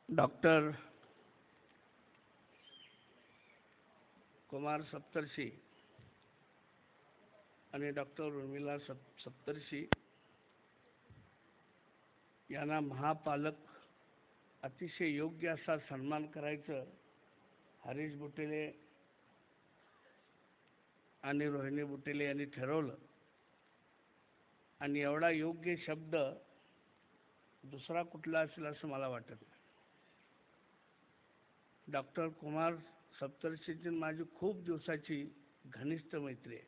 Doctor Kumar सप्तर्षी आणि doctor Urmila सप्तर्षी यांना महापालक अतिशय योग्य असा सन्मान करायचं हरीश बुटेले आणि रोहिणी बुटेले यांनी ठरवलं आणि एवढा योग्य शब्द दुसरा कुठला असेल असं मला वाटत नाही। डॉक्टर कुमार सप्तर्षीची माझी खूप दिवसाची घनिष्ठ मैत्री आहे।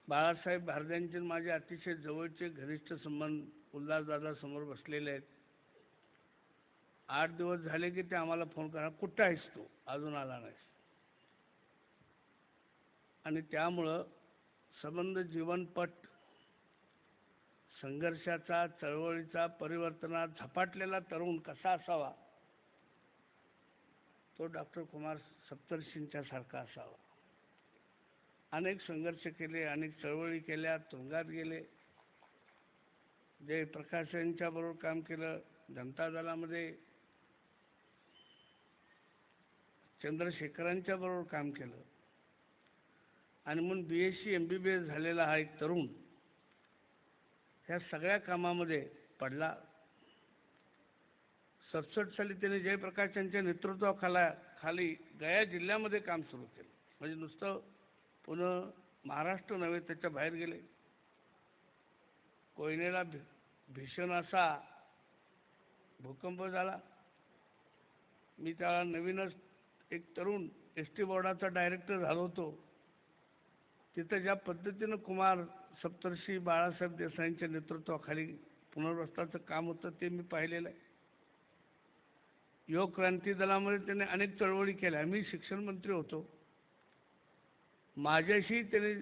बाळासाहेब भारद्यांचे माझे अतिशय जवळचे घनिष्ठ संबंध उल्हासदादा समोर बसलेले आहेत। 8 दिवस झाले की ते आम्हाला फोन करा, कुठं आहेस तू, अजून आला नाहीस। आणि त्यामुळं संबंध जीवनपट संघर्षाचा चळवळीचा परिवर्तनात झपाटलेला तरुण कसा असावा तो डॉक्टर कुमार सप्तर्षींच्या सारखा असावा। अनेक संघर्ष केले, अनेक चळवळी केल्या, तुरुंगात गेले, जयप्रकाश यांच्या बरोबर काम केलं, जनता दलामध्ये चंद्रशेखरांच्या बरोबर काम केलं आणि म्हणून BSc MBBS झालेला हा एक तरुण ह्या सगळ्या कामामध्ये पडला। 67 साली त्याने जयप्रकाश यांच्या नेतृत्वाखाली गया जिल्ह्यामध्ये काम सुरू केलं। म्हणजे नुसतं पुणे महाराष्ट्र नव्हे, त्याच्या बाहेर गेले। कोयनेला भीषण असा भूकंप झाला। मी त्याला नवीनच एक तरुण ST बोर्डाचा डायरेक्टर झालो होतो। तिथं ज्या पद्धतीनं कुमार सप्तर्षी बाळासाहेब देसाईंच्या नेतृत्वाखाली पुनर्वसनाचं काम होतं ते मी पाहिलेलं आहे। युवक क्रांती दलामध्ये त्याने अनेक चळवळी केल्या। मी शिक्षण मंत्री होतो, माझ्याशी त्याने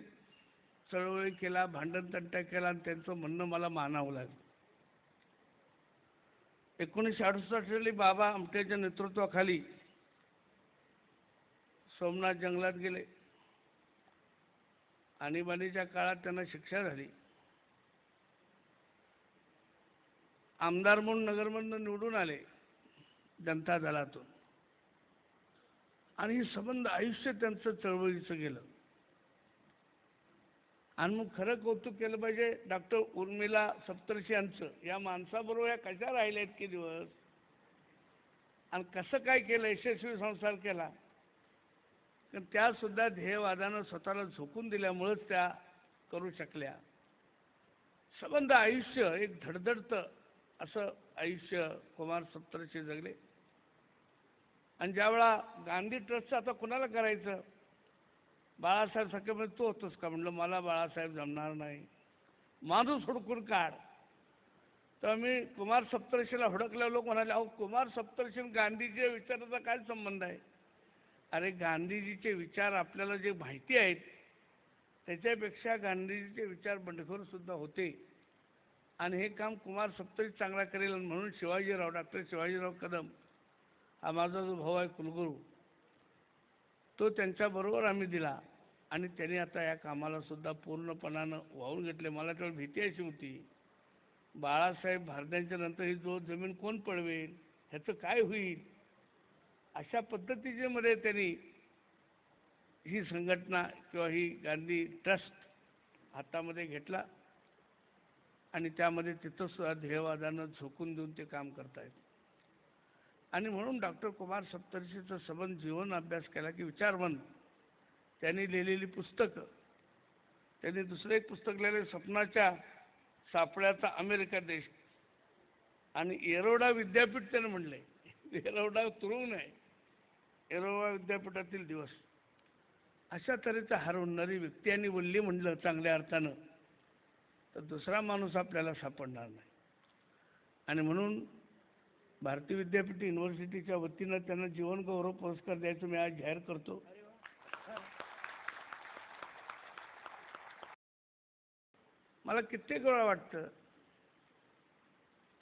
चळवळी केला, भांडणतंटा केला आणि त्यांचं म्हणणं मला मानावं लागलं। 1968 साली बाबा आमटेच्या नेतृत्वाखाली सोमनाथ जंगलात गेले। आणीबाणीच्या काळात त्यांना शिक्षा झाली। आमदार म्हणून नगरमधून निवडून आले जनता दलातून आणि हे संबंध आयुष्य त्यांचं चळवळीचं गेलं। आणि मग खरं कौतुक केलं पाहिजे डॉक्टर उर्मिला सप्तर्षी यांचं। या माणसाबरोबर या कशा राहिल्या इतके दिवस आणि कसं काय केलं, यशस्वी संसार केला, पण त्या सुद्धा ध्येयवादानं स्वतःला झोकून दिल्यामुळेच त्या करू शकल्या। संबंध आयुष्य एक धडधडतं असं आयुष्य कुमार सप्तर्षी जगले। आणि ज्यावेळा गांधी ट्रस्टचं आता कुणाला करायचं, बाळासाहेब सखे म्हणजे तू होतोस का, म्हणलं मला बाळासाहेब जमणार नाही, माणूस हुडकून काढ। तर मी कुमार सप्तर्षीला हुडकले, लोक म्हणाले अहो कुमार सप्तर्षी गांधीजीच्या विचाराचा काय संबंध आहे। अरे गांधीजीचे विचार आपल्याला जे माहिती आहेत त्याच्यापेक्षा गांधीजीचे विचार बंडखोर सुद्धा होते आणि हे काम कुमार सप्तर्षी चांगला करेल। म्हणून शिवाजीराव डॉक्टर शिवाजीराव कदम हा माझा जो भाऊ आहे कुलगुरू, तो त्यांच्याबरोबर आम्ही दिला आणि त्यांनी आता या कामाला सुद्धा पूर्णपणानं वाहून घेतले। मला तेवढी भीती अशी होती, बाळासाहेब भारद्यांच्या नंतर ही जो जमीन कोण पळवेल, ह्याचं काय होईल, अशा पद्धतीचे मध्ये त्यांनी ही संघटना किंवा ही गांधी ट्रस्ट हातामध्ये घेतला आणि त्यामध्ये तिथं सुद्धा ध्येयवादानं झोकून देऊन ते काम करतायत। आणि म्हणून डॉक्टर कुमार सप्तर्षीचं सबंध जीवन अभ्यास केला की विचारवंत, त्यांनी लिहिलेली पुस्तकं, त्यांनी दुसरं एक पुस्तक लिहिलं स्वप्नाच्या सापळ्याचा अमेरिका देश आणि येरवडा विद्यापीठ त्यानं म्हणलंय, येरवडा तुरुंग आहे, येरवडा विद्यापीठातील दिवस, अशा तऱ्हेचा हरवणारी व्यक्ती आणि वल्ली म्हणलं चांगल्या अर्थानं तर दुसरा माणूस आपल्याला सापडणार नाही। आणि म्हणून भारतीय विद्यापीठ युनिव्हर्सिटीच्या वतीनं त्यांना जीवन गौरव पुरस्कार द्यायचं मी आज जाहीर करतो। मला कित्येक वेळा वाटतं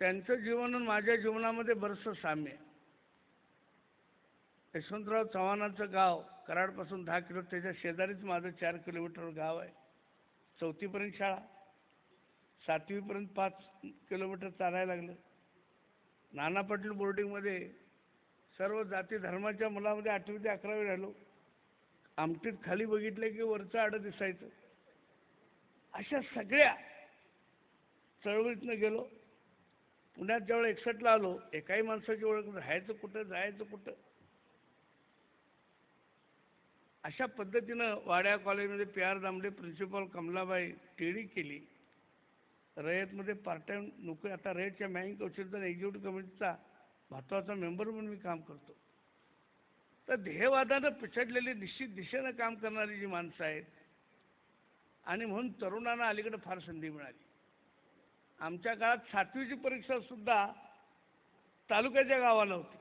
त्यांचं जीवन आणि माझ्या जीवनामध्ये बरंचसं साम्य आहे। यशवंतराव चव्हाणांचं गाव कराडपासून 10 किलो, त्याच्या शेजारीच माझं 4 किलोमीटर गाव आहे। 4थीपर्यंत शाळा, 7वीपर्यंत 5 किलोमीटर चालायला लागलं। नाना पाटील बोर्डिंगमध्ये सर्व जाती धर्माच्या मुलामध्ये 8वी ते 11वी राहिलो. आमटीत खाली बघितलं की वरचं आडं दिसायचं. अशा सगळ्या चळवळीतनं गेलो. पुण्यात ज्यावेळेला 61ला आलो, एकाही माणसाची ओळख, राहायचं कुठं, जायचं कुठं, अशा पद्धतीनं वाड्या कॉलेजमध्ये PR Damle, principal Kamlabai, TD केली. रयतमध्ये पार्ट टाईम नोकरी, आता रयतच्या मॅनेजिंग कौन्सिलचा एक्झिक्युटिव्ह कमिटीचा महत्त्वाचा मेंबर म्हणून मी काम करतो. तर ध्येयवादानं पिछडलेली, निश्चित दिशेनं काम करणारी जी माणसं आहेत, आणि म्हणून तरुणांना अलीकडे फार संधी मिळाली. आमच्या काळात 7वीची परीक्षा सुद्धा तालुक्याच्या गावाला होती.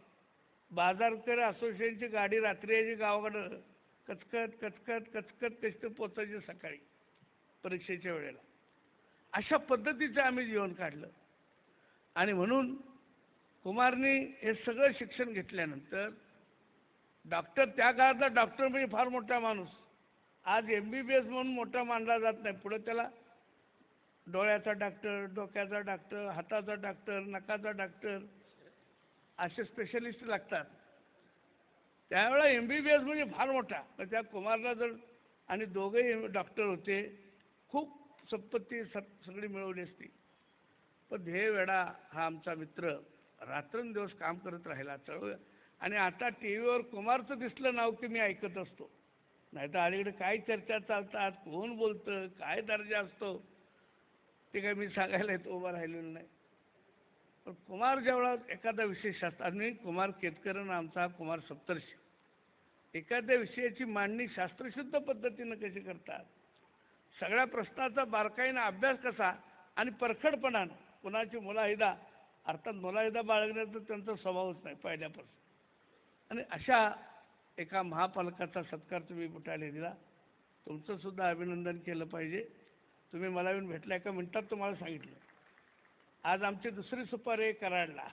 बाजारकर असोसिएशनची गाडी रात्री यायची गावाकडं, कचकत कचकत कचकत कचकत पोचायची सकाळी परीक्षेच्या वेळेला. अशा पद्धतीचं आम्ही जीवन काढलं. आणि म्हणून कुमारनी हे सगळं शिक्षण घेतल्यानंतर डॉक्टर, त्या काळातला डॉक्टर म्हणजे फार मोठा माणूस. आज MBBS म्हणून मोठा मानला जात नाही. पुढे त्याला डोळ्याचा डॉक्टर, डोक्याचा डॉक्टर, हाताचा डॉक्टर, नकाचा डॉक्टर असे स्पेशलिस्ट लागतात. त्यावेळेला MBBS म्हणजे फार मोठा. तर त्या कुमारला जर, आणि दोघंही डॉक्टर होते, खूप संपत्ती सगळी मिळवली असती. पण ध्येय वेडा हा आमचा मित्र रात्रंदिवस काम करत राहिला चळवळ. आणि आता TV वर कुमारचं दिसलं नाव की मी ऐकत असतो. नाही तर अलीकडे काय चर्चा चालतात, कोण बोलतं, काय दर्जा असतो, ते काय मी सांगायला इथं उभं राहिलेलं नाही. पण कुमार जेवढा एखादा विषय शास्त्रांनी, कुमार केतकरन आमचा कुमार सप्तर्षी, एखाद्या विषयाची मांडणी शास्त्रशुद्ध पद्धतीनं कशी करतात, सगळ्या प्रश्नाचा बारकाईनं अभ्यास कसा, आणि परखडपणानं कुणाची मुलाहिदा, अर्थात मुलाहिदा बाळगण्याचा त्यांचा स्वभावच नाही पहिल्यापासून. आणि अशा एका महापालकाचा सत्कार तुम्ही बुटाले दिला. तुमचं सुद्धा अभिनंदन केलं पाहिजे. तुम्ही मला येऊन भेटला, एका मिनिटात तुम्हाला सांगितलं. आज आमची दुसरी सुपारी आहे कराडला.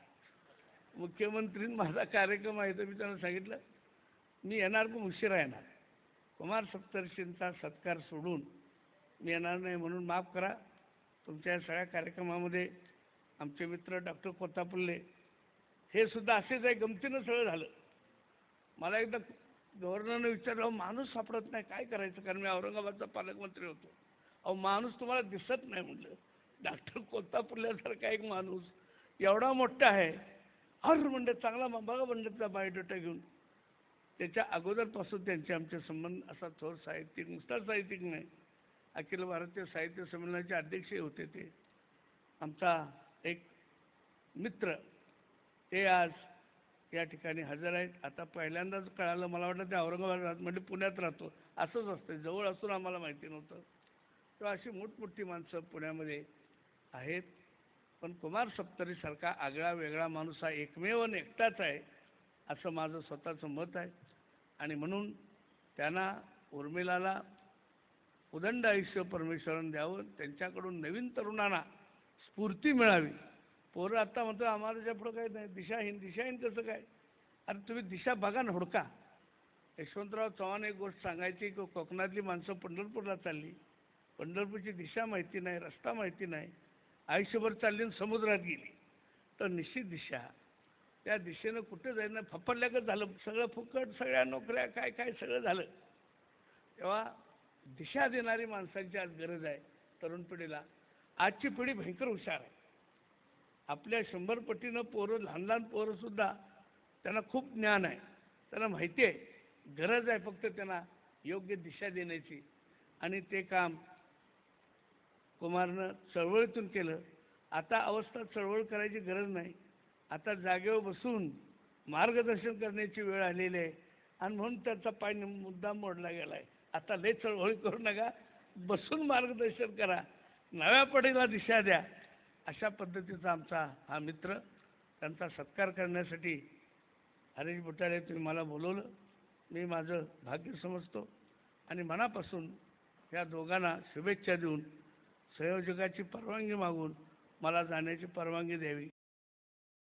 मुख्यमंत्री माझा कार्यक्रम आहे, तर मी त्यांना सांगितलं मी येणार, पण उशिरा येणार. कुमार सप्तर्षींचा सत्कार सोडून मी येणार नाही, म्हणून माफ करा. तुमच्या या सगळ्या कार्यक्रमामध्ये आमचे मित्र डॉक्टर कोत्तापल्ले हे सुद्धा असेच आहे. गमतीनं सगळं झालं. मला एकदा गव्हर्नरने विचारलं, माणूस सापडत नाही, काय करायचं, कारण मी औरंगाबादचा पालकमंत्री होतो. अहो माणूस तुम्हाला दिसत नाही म्हटलं. डॉक्टर कोत्तापल्ल्यासारखा एक माणूस एवढा मोठा आहे, हर म्हणजे चांगला बघा म्हणलं बायोडेटा घेऊन. त्याच्या अगोदरपासून त्यांचे आमचे संबंध, असा थोर साहित्यिक, नुसता साहित्यिक नाही, अखिल भारतीय साहित्य संमेलनाचे अध्यक्षही होते ते. आमचा एक मित्र, ते आज या ठिकाणी हजर आहेत. आता पहिल्यांदाच कळालं, मला वाटलं ते औरंगाबाद राहत, म्हणजे पुण्यात राहतो. असंच असतं, जवळ असून आम्हाला माहिती नव्हतं. तेव्हा अशी मोठमोठी माणसं पुण्यामध्ये आहेत. पण कुमार सप्तरीसारखा आगळा वेगळा माणूस हा एकमेव आणि एकटाच आहे, असं माझं स्वतःचं मत आहे. आणि म्हणून त्यांना, उर्मिलाला उदंड आयुष्य परमेश्वरानं द्यावं. त्यांच्याकडून नवीन तरुणांना स्फूर्ती मिळावी. पोरं आत्ता म्हणतो आम्हाला त्याच्या पुढं काही नाही, दिशाहीन. दिशाहीन कसं काय? अरे तुम्ही दिशा बघा ना, हुडका. यशवंतराव चव्हाण एक गोष्ट सांगायची की कोकणातली माणसं पंढरपूरला चालली, पंढरपूरची दिशा माहिती नाही, रस्ता माहिती नाही, आयुष्यभर चालली आणि समुद्रात गेली. तर निश्चित दिशा, त्या दिशेनं कुठे जायचं, फपडल्यागत झालं सगळं, फुकट, सगळ्या नोकऱ्या, काय काय सगळं झालं. तेव्हा दिशा देणारी माणसांची आज गरज आहे तरुण पिढीला. आजची पिढी भयंकर हुशार आहे. आपल्या 100 पटीनं पोरं, लहान लहान पोरंसुद्धा, त्यांना खूप ज्ञान आहे, त्यांना माहिती आहे. गरज आहे फक्त त्यांना योग्य दिशा देण्याची. आणि ते काम कुमारनं चळवळीतून केलं. आता अवस्था चळवळ करायची गरज नाही. आता जागेवर बसून मार्गदर्शन करण्याची वेळ आलेली आहे. आणि म्हणून त्याचा पाय मुद्दाम मोडला गेला आहे. आता लय चळवळी करू नका, बसून मार्गदर्शन करा, नव्या पिढीला दिशा द्या. अशा पद्धतीचा आमचा हा मित्र. त्यांचा सत्कार करण्यासाठी हरीश बुटाळे तुम्ही मला बोलवलं, मी माझं भाग्य समजतो. आणि मनापासून या दोघांना शुभेच्छा देऊन, संयोजकाची परवानगी मागून मला जाण्याची परवानगी द्यावी